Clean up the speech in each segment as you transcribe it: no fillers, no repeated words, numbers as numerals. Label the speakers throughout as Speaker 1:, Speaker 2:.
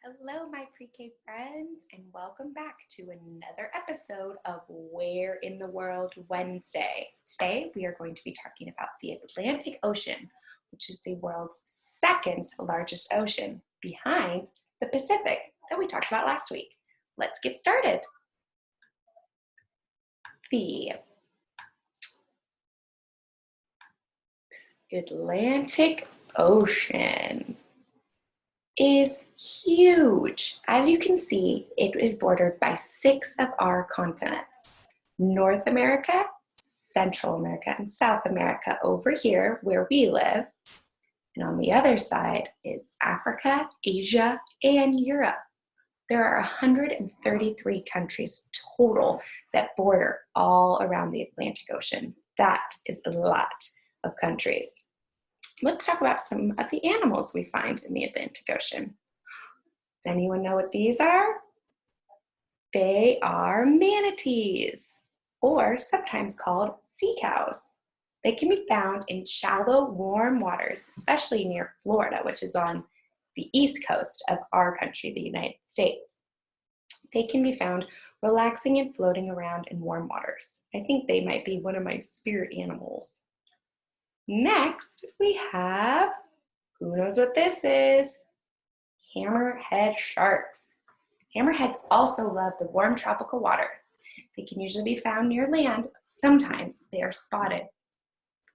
Speaker 1: Hello, my pre-K friends, and welcome back to another episode of Where in the World Wednesday. Today, we are going to be talking about the Atlantic Ocean, which is the world's second largest ocean, behind the Pacific that we talked about last week. Let's get started. The Atlantic Ocean is huge. As you can see, it is bordered by 6 of our continents: North America, Central America, and South America over here where we live. And on the other side is Africa, Asia, and Europe. There are 133 countries total that border all around the Atlantic Ocean. That is a lot of countries. Let's talk about some of the animals we find in the Atlantic Ocean. Does anyone know what these are? They are manatees, or sometimes called sea cows. They can be found in shallow, warm waters, especially near Florida, which is on the east coast of our country, the United States. They can be found relaxing and floating around in warm waters. I think they might be one of my spirit animals. Next, we have, who knows what this is? Hammerhead sharks. Hammerheads also love the warm tropical waters. They can usually be found near land, but sometimes they are spotted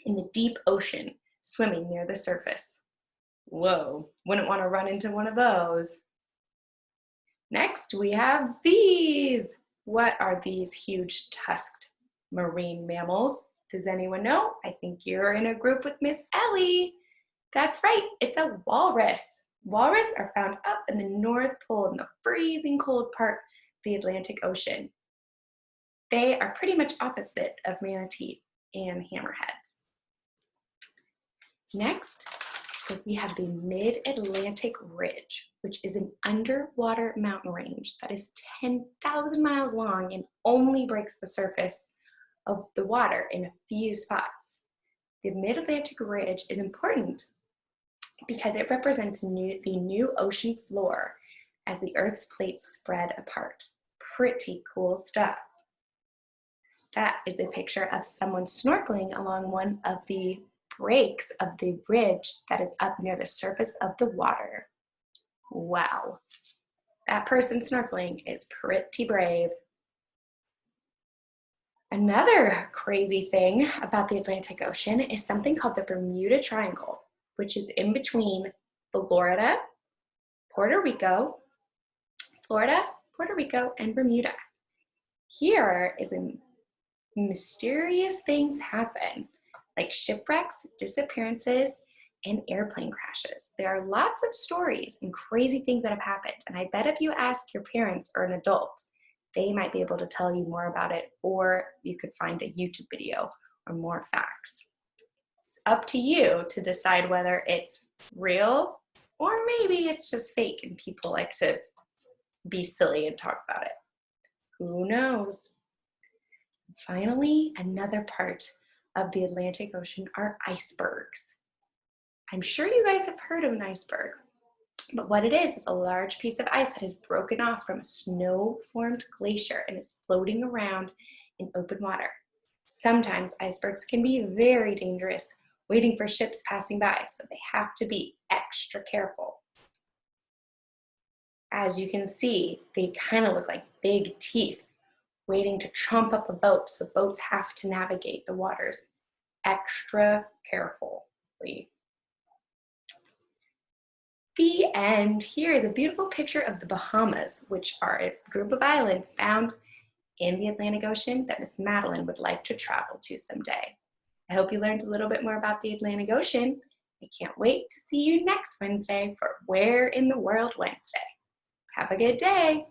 Speaker 1: in the deep ocean, swimming near the surface. Whoa, wouldn't want to run into one of those. Next, we have these. What are these huge tusked marine mammals? Does anyone know? I think you're in a group with Miss Ellie. That's right, it's a walrus. Walrus are found up in the North Pole in the freezing cold part of the Atlantic Ocean. They are pretty much opposite of manatee and hammerheads. Next, we have the Mid-Atlantic Ridge, which is an underwater mountain range that is 10,000 miles long and only breaks the surface of the water in a few spots. The Mid-Atlantic Ridge is important because it represents the new ocean floor as the Earth's plates spread apart. Pretty cool stuff. That is a picture of someone snorkeling along one of the breaks of the ridge that is up near the surface of the water. Wow, that person snorkeling is pretty brave. Another crazy thing about the Atlantic Ocean is something called the Bermuda Triangle, which is in between Florida, Puerto Rico, and Bermuda. Here is mysterious things happen, like shipwrecks, disappearances, and airplane crashes. There are lots of stories and crazy things that have happened, and I bet if you ask your parents or an adult, they might be able to tell you more about it, or you could find a YouTube video or more facts. It's up to you to decide whether it's real or maybe it's just fake and people like to be silly and talk about it. Who knows? Finally, another part of the Atlantic Ocean are icebergs. I'm sure you guys have heard of an iceberg. But what it is a large piece of ice that is broken off from a snow-formed glacier and is floating around in open water. Sometimes icebergs can be very dangerous, waiting for ships passing by, so they have to be extra careful. As you can see, they kind of look like big teeth, waiting to chomp up a boat, so boats have to navigate the waters extra carefully. The end. Here is a beautiful picture of the Bahamas, which are a group of islands found in the Atlantic Ocean that Miss Madeline would like to travel to someday. I hope you learned a little bit more about the Atlantic Ocean. I can't wait to see you next Wednesday for Where in the World Wednesday. Have a good day.